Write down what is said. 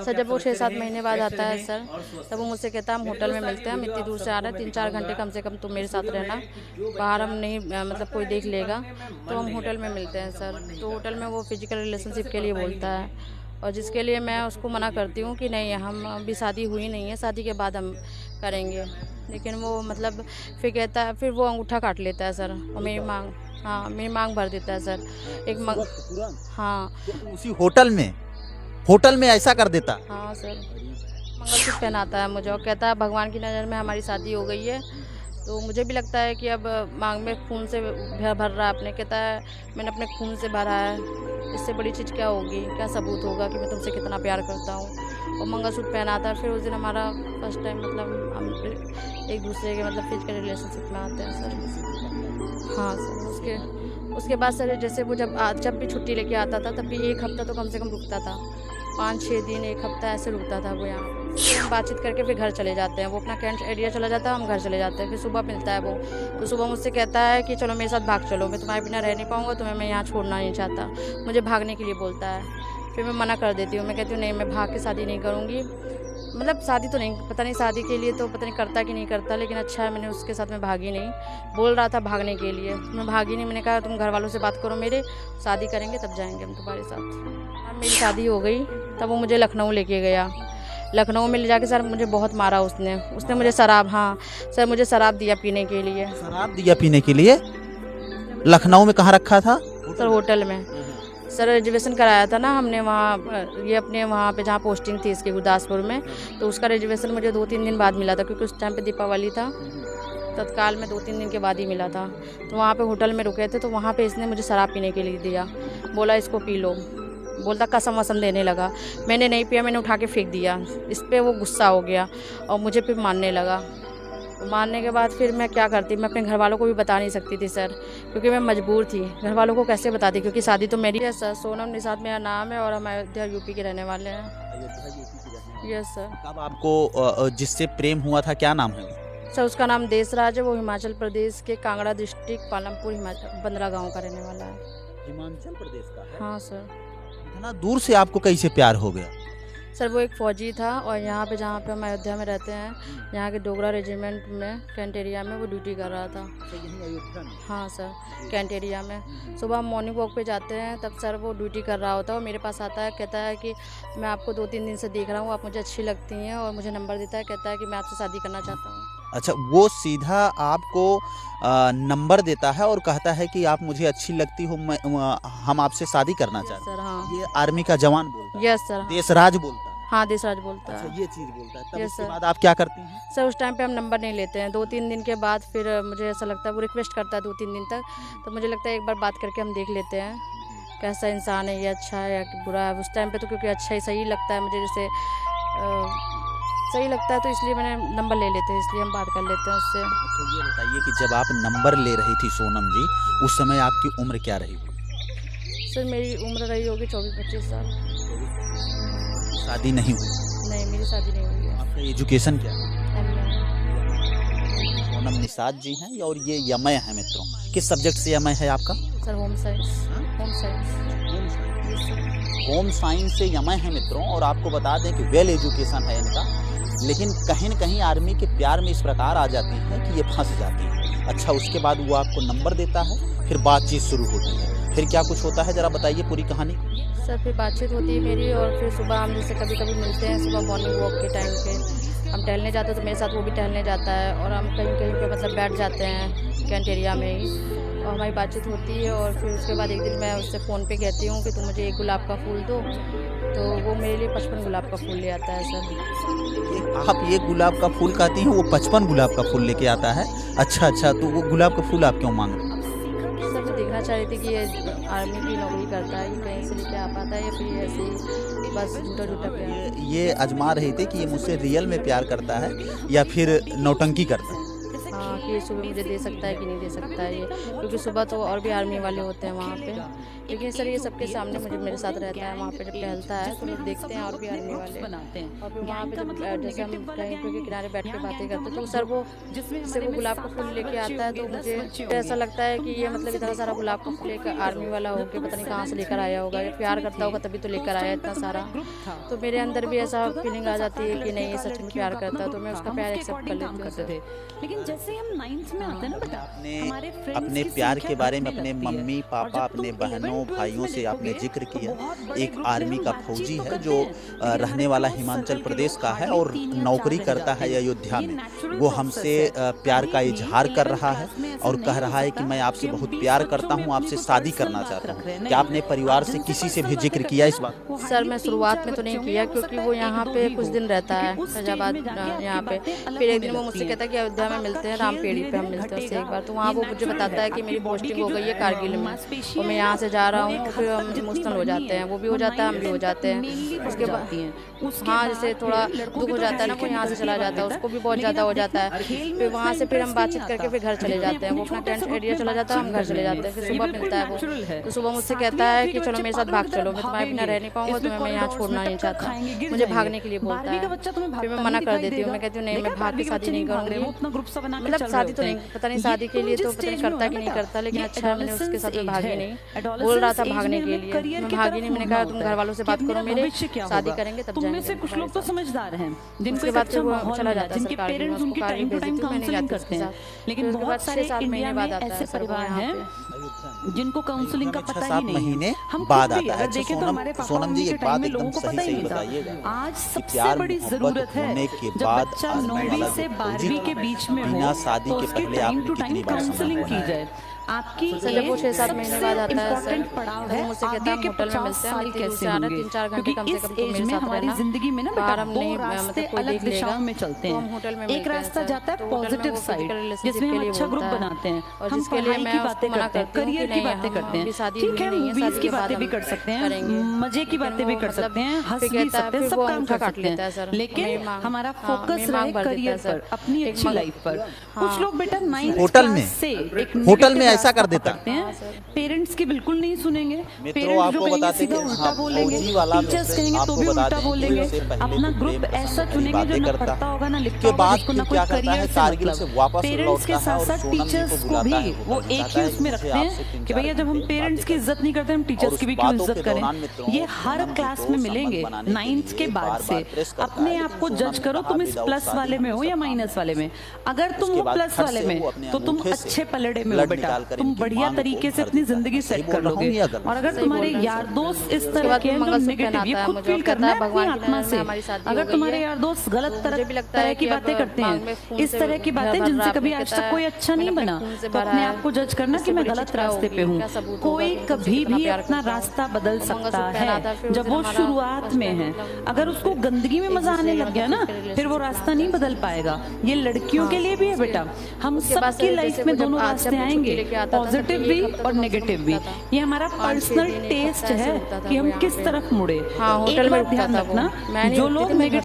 Sir जब वो 6-7 महीने बाद आता है सर, तब वो मुझसे कहता है हम होटल में मिलते हैं, हम इतनी दूर से आ रहे हैं, 3-4 घंटे कम से कम तुम मेरे साथ रहना, बाहर हम नहीं मतलब कोई देख लेगा, तो हम होटल में मिलते हैं सर। तो होटल में वो फिजिकल रिलेशनशिप के लिए बोलता है, और जिसके लिए मैं उसको मना करती हूँ कि नहीं, हम अभी शादी हुई नहीं है, शादी के बाद हम करेंगे। लेकिन वो मतलब फिर कहता है, फिर वो अंगूठा काट लेता है सर, और मेरी मांग, हाँ मेरी मांग भर देता है सर। एक मांग, हाँ तो उसी होटल में ऐसा कर देता। हाँ सर, मंगलसूत्र पहनाता है मुझे और कहता है भगवान की नज़र में हमारी शादी हो गई है। तो मुझे भी लगता है कि अब मांग में खून से भर रहा है अपने, कहता है मैंने अपने खून से भरा है, इससे बड़ी चीज़ क्या होगी, क्या सबूत होगा कि मैं तुमसे कितना प्यार करता हूँ। और मंगलसूत्र पहनाता है। फिर उस दिन हमारा फर्स्ट टाइम मतलब हम एक दूसरे के मतलब फिजिकल रिलेशनशिप में आते हैं सर। हाँ सर, उसके बाद सर जैसे वो जब भी छुट्टी लेके आता था, तब भी 1 हफ्ता तो कम से कम रुकता था, 5-6 दिन 1 हफ्ता ऐसे रुकता था वो यहाँ। फिर हम बातचीत करके फिर घर चले जाते हैं, वो अपना कैंट एरिया चला जाता है, हम घर चले जाते हैं। फिर सुबह मिलता है वो, तो सुबह मुझसे कहता है कि चलो मेरे साथ भाग चलो, मैं तुम्हारे बिना रह नहीं पाऊँगा, तुम्हें मैं यहाँ छोड़ना नहीं चाहता। मुझे भागने के लिए बोलता है। फिर मैं मना कर देती हूँ, मैं कहती हूँ नहीं, मैं भाग के शादी नहीं करूँगी। मतलब शादी तो नहीं, पता नहीं शादी के लिए तो पता नहीं करता कि नहीं करता, लेकिन अच्छा है मैंने उसके साथ में भागी नहीं। बोल रहा था भागने के लिए, मैं भागी नहीं। मैंने कहा तुम घर वालों से बात करो मेरे, शादी करेंगे तब जाएंगे हम तुम्हारे साथ। अब मेरी शादी हो गई, तब वो मुझे लखनऊ लेके गया। लखनऊ में ले जाके सर मुझे बहुत मारा उसने मुझे शराब, हाँ सर मुझे शराब दिया पीने के लिए। शराब दिया पीने के लिए? लखनऊ में कहाँ रखा था? सर होटल में। सर रिजर्वेशन कराया था ना हमने वहाँ, ये अपने वहाँ पे जहाँ पोस्टिंग थी इसकी गुरदासपुर में, तो उसका रिजर्वेशन मुझे 2-3 दिन बाद मिला था, क्योंकि उस टाइम पे दीपावली था, तत्काल में 2-3 दिन के बाद ही मिला था। तो वहाँ पे होटल में रुके थे, तो वहाँ पे इसने मुझे शराब पीने के लिए दिया, बोला इसको पी लो, बोलता कसम वसम देने लगा। मैंने नहीं पिया, मैंने उठा के फेंक दिया। इस पर वो गुस्सा हो गया और मुझे फिर मारने लगा। मारने के बाद फिर मैं क्या करती, मैं अपने घर वालों को भी बता नहीं सकती थी सर, क्योंकि मैं मजबूर थी। घर वालों को कैसे बताती, क्योंकि शादी तो मेरी है सर। सोनम निषाद मेरा नाम है और हम अयोध्या यूपी के रहने वाले हैं। Yes sir. कब आपको जिससे प्रेम हुआ था, क्या नाम है? सर उसका नाम देशराज है, वो हिमाचल प्रदेश के कांगड़ा डिस्ट्रिक्ट पालमपुर बंदरा गाँव का रहने वाला है। हिमाचल प्रदेश का है? हाँ सर। इतना दूर से आपको कैसे प्यार हो गया? सर वो एक फ़ौजी था, और यहाँ पे जहाँ पे हम अयोध्या में रहते हैं, यहाँ के डोगरा रेजिमेंट में कैंट एरिया में वो ड्यूटी कर रहा था। हाँ सर, कैंट एरिया में। सुबह हम मॉर्निंग वॉक पे जाते हैं, तब सर वो ड्यूटी कर रहा होता है और मेरे पास आता है, कहता है कि मैं आपको 2-3 दिन से देख रहा हूँ, आप मुझे अच्छी लगती हैं, और मुझे नंबर देता है, कहता है कि मैं आपसे शादी करना चाहता हूँ। अच्छा, वो सीधा आपको नंबर देता है और कहता है कि आप मुझे अच्छी लगती हो, हम आपसे शादी करना चाहते हैं? सर हाँ। ये आर्मी का जवान बोलता है? Yes sir. देशराज बोलता है? हाँ देशराज बोलता है। अच्छा, ये चीज़ बोलता है। तब यस उसके सर। बाद आप क्या करती हैं? सर उस टाइम पे हम नंबर नहीं लेते हैं। 2-3 दिन के बाद फिर मुझे ऐसा लगता है, वो रिक्वेस्ट करता है 2-3 दिन तक, तो मुझे लगता है एक बार बात करके हम देख लेते हैं कैसा इंसान है, ये अच्छा है या बुरा है। उस टाइम पे तो क्योंकि अच्छा ही सही लगता है मुझे, जैसे सही लगता है, तो इसलिए मैंने नंबर ले लेते हैं, इसलिए हम बात कर लेते हैं उससे। अच्छा, ये बताइए कि जब आप नंबर ले रही थी सोनम जी, उस समय आपकी उम्र क्या रही? सर मेरी उम्र रही होगी 24-25 साल। शादी नहीं हुई? नहीं, मेरी शादी नहीं हुई है। आपका एजुकेशन क्या है? MA। सोनम निषाद जी हैं और ये यमय है मित्रों। किस सब्जेक्ट से यमय है आपका? Sir home science. Home science. Home science से यमय है मित्रों। और आपको बता दें कि वेल एजुकेशन है इनका, लेकिन कहीं न कहीं आर्मी के प्यार में इस प्रकार आ जाती है कि ये फंस जाती है। अच्छा, उसके बाद वो आपको नंबर देता है, फिर बातचीत शुरू होती है, फिर क्या कुछ होता है, जरा बताइए पूरी कहानी। सर फिर बातचीत होती है मेरी, और फिर सुबह हम जैसे कभी-कभी मिलते हैं, सुबह मॉर्निंग वॉक के टाइम पे हम टहलने जाते हैं, तो मेरे साथ वो भी टहलने जाता है, और हम कहीं-कहीं पे मतलब बैठ जाते हैं कैंट एरिया में ही, और हमारी बातचीत होती है। और फिर उसके बाद एक दिन मैं उससे फ़ोन पे कहती हूँ कि तुम मुझे एक गुलाब का फूल दो, तो वो मेरे लिए 55 गुलाब का फूल ले आता है सर। आप ये गुलाब का फूल कहती हैं, वो 55 गुलाब का फूल लेके आता है? अच्छा, तो वो गुलाब का फूल आप क्यों मांग रहे हैं? सर मैं देखना चाह रही थी कि ये आर्मी की नौकरी करता है, कहीं से लेके आ पाता है, या फिर ऐसे ही बस झूठा प्यार। ये आजमा रहे थे कि ये मुझसे रियल में प्यार करता है या फिर नौटंकी करता है? हाँ कि सुबह मुझे दे सकता है कि नहीं दे सकता है ये, क्योंकि सुबह तो और भी आर्मी वाले होते हैं वहाँ पे। लेकिन सर ये सबके सामने मुझे मेरे साथ रहता है, वहाँ पे जब टहलता है तो लोग देखते हैं और भी आर्मी वाले बनाते हैं। और फिर वहाँ पे जब जैसे हम कहीं पे के किनारे बैठ के बातें करते हैं तो सर वो जैसे वो गुलाब का फूल लेके आता है तो मुझे ऐसा लगता है कि ये मतलब इतना सारा गुलाब का फूल लेकर आर्मी वाला होकर पता नहीं कहाँ से लेकर आया होगा, या प्यार करता होगा तभी तो लेकर आया इतना सारा। तो मेरे अंदर भी ऐसा फीलिंग आ जाती है कि नहीं ये सच में प्यार करता है, तो मैं उसका प्यार एक्सेप्ट कर लेती हूँ। लेकिन जैसे हम 9th में आते हैं ना बेटा, आपने अपने प्यार के बारे में अपने मम्मी पापा अपने बहनों भाइयों से आपने जिक्र किया। एक आर्मी का फौजी है जो रहने वाला हिमाचल प्रदेश का है और नौकरी करता है अयोध्या में। वो हमसे प्यार का इजहार कर रहा है और कह रहा है कि मैं आपसे बहुत प्यार करता हूँ, आपसे शादी करना चाहता हूँ। क्या आपने परिवार से किसी से भी जिक्र किया इस बात? सर मैं शुरुआत में तो नहीं किया, क्योंकि वो यहाँ पे कुछ दिन रहता है फैजाबाद यहाँ पे। फिर एक दिन वो मुझसे कहता है कि अयोध्या में मिलते हैं, रामपेड़ी पे हम मिलते हैं उससे एक बार। तो वहाँ वो मुझे बताता है कि मेरी पोस्टिंग हो गई है कारगिल में और मैं यहाँ से जा रहा हूँ। फिर हम इमोशनल हो जाते हैं, वो भी हो जाता है हम भी हो जाते हैं। उसके बाद हाँ जैसे थोड़ा दुख हो जाता है ना, कोई यहाँ से चला जाता है उसको भी बहुत ज़्यादा हो जाता है। फिर वहाँ से फिर हम बातचीत करके फिर घर चले जाते हैं। वो अपना टेंट एरिया चला जाता है, हम घर चले जाते हैं। फिर सुबह मिलता है वो, तो सुबह मुझसे कहता है कि चलो मेरे साथ भाग चलो, मैं तुम्हारे बिना रह नहीं पाऊंगा, तुम्हें मैं यहाँ छोड़ना नहीं चाहता। मुझे भागने के लिए बोलता है, फिर मैं मना कर देती हूँ। मैं कहती हूँ नहीं मैं भाग के शादी नहीं करूँगी। मतलब शादी तो नहीं, पता नहीं शादी के लिए तो पता नहीं करता कि नहीं करता, लेकिन अच्छा मैंने उसके साथ में भागी नहीं। बोल रहा था भागने के लिए, मैं भागी नहीं। मैंने कहा तुम घर वालों से बात करो, मेरे शादी करेंगे तब जाएंगे। कुछ लोग तो समझदार हैं जिनके बाद फिर वो चला जाता है, जिनके पेरेंट्स उनकी टाइम टू टाइम काउंसलिंग करते हैं। लेकिन बहुत सारे इंडिया में ऐसे परिवार हैं जिनको काउंसलिंग का पता ही नहीं महीने हम बाद खुद भी आता है। अगर देखें तो हमारे पापा सोनम जी के एक टाइम बात में एकदम लोगों को पता ही सही नहीं था। बताइएगा आज कि सबसे प्यार बड़ी मोहब्बत जरूरत है होने के जब बाद बच्चा आजमाने 9वीं वाला से जो 12वीं के बीच में बिना हो शादी तो के उसकी पहले टाइम आपने टू कितनी टाइम बार काउंसलिंग सुना की है? जाए। आपकी सर जब वो 6-7 महीने बाद आता है सर, पड़ाव तो है मुझसे कहता है आगे हम होटल में मिलते हैं, साल कैसे हम होंगे 3-4 घंटे कम से कम तो एज मेरे में साथ हमारी रहना। जिंदगी में ना बाहर बेटा हम दो नहीं रास्ते मतलब कोई अलग देख लेगा दिशाओं में चलते तो हम हैं। होटल में एक मिलते हैं रास्ता सर। जाता है तो होटल में पॉजिटिव वो साइड physical relationship जिसमें के हम लिए अच्छा ग्रुप बोलता है। बनाते हैं, और हम जिसके लिए पढ़ाई मैं की उसको बातें मना करते हैं, करती हूँ करियर कि की नहीं, बातें हम करते हैं, अभी शादी ठीक हुई है नहीं है, मूवीज शादी की के बाद बातें भी हम कर सकते हैं, करेंगे। मजे की बातें भी कर मतलब सकते हैं, हंस फिर भी कहता है, सकते हैं, फिर सब वो काम अंगूठा कर काट सकते लेता है हैं, सर। लेकिन मेरी मांग- हमारा हाँ, फोकस मेरी मांग रहे भर देता करियर है सर। पर, अपनी एक अच्छी मगर- लाइफ पर। हाँ। कुछ लोग बेटा 9th होटल क्लास में से एक होटल में negative ऐसा कर रास्ता देता। पकड़ते हैं। पेरेंट्स की बिल्कुल नहीं सुनेंगे, मित्रों पेरेंट्स आपको जो कहेंगे बताते सीधा कि उल्टा हाँ, बोलेंगे, फौजी वाला टीचर्स मित्र कहेंगे तो आपको भी बता उल्टा दें कि बोलेंगे। उससे पहले अपना तो ग्रुप प्रेम ऐसा भरी चुनेंगे जो बातें ना करता पढ़ता है। होगा ना लिखता उसके होगा, बाद जिसको फिर ना कोई क्या करता करियर है, से कारगिल से मतलब। वापस पेरेंट्स के लौटता है साथ और साथ सोनम जी टीचर्स को को बुलाता भी है वो होटल में, एक कहता ही है उसमें कि रखते मुझे हैं आपसे कि भैया जब हम 3-4 पेरेंट्स की घंटे इज्जत नहीं करते हम और टीचर्स उस की भी क्यों बातों इज्जत के करें। दौरान मित्रों ये हर सोनम जी क्लास को में संबंध मिलेंगे बनाने के 9th के लिए बाद बार-बार से। प्रेस करता अपने है, आप को लेकिन जज सोनम ने करो कहा तुम इस विदाउट प्लस शादी वाले में हम हो सब या काम माइनस नहीं वाले कर में। अगर तुम उसके हो बाद प्लस फट वाले से में वो अपने तो तुम अंगूठे से अच्छे पलड़े में हो ब्लड बेटा, निकालकर तुम इनकी बढ़िया मांग को तरीके से भर अपनी देता है। जिंदगी सही सेट बोल कर रहा हूँ लोगे। या गलत? और अगर सही तुम्हारे बोल रहे हैं यार सर। दोस्त इस उसके तरह बाद के हैं जो मंगलसूत्र नेगेटिव, पहनाता ये है खुद मुझे फील और करना कहता है है अपनी भगवान की आत्मा नज़र में से। हमारी शादी हो अगर गई तुम्हारे है। यार दोस्त गलत तो मुझे भी लगता तरह है की कि अब बातें करते मांग में हैं, खून इस से तरह की भर बातें रहा जिनसे है, कभी आपने आज कहता तक कोई है, अच्छा नहीं मैंने अपने बना, खून से तो भरा अपने है, आप को जज करना इससे कि मैं बड़ी गलत चीज़ क्या रास्ते होगी, पे हूँ। क्या सबूत होगा कोई कि मैं तुमसे कभी कितना भी प्यार अपना करता हूँ। रास्ता बदल तो सकता मंगलसूत्र है पहनाता है, फिर उस जब दिन वो हमारा शुरुआत फर्स्ट में टाइम है। मतलब अगर उसको गंदगी में एक मजा आने दूसरे लग गया ना मतलब फिर वो relationship रास्ता नहीं बदल पाएगा। ये लड़कियों के लिए भी है बेटा, हम उसके बाद सबकी से लाइफ जैसे में वो जब दोनों जब रास्ते छुट्टी आएंगे, लेके आता था, तब पॉजिटिव भी भी एक हफ्ता तो और कम से कम नेगेटिव भी। रुकता था। ये हमारा 5-6 पर्सनल दिन, एक टेस्ट हफ्ता ऐसे है रुकता था कि वो हम यहाँ किस पे। तरफ मुड़े। हाँ, होटल एक में बात रुकता ध्यान था वो। रखना, मैं नहीं जो रुकती लोग थी, मैं घर नेगेटिव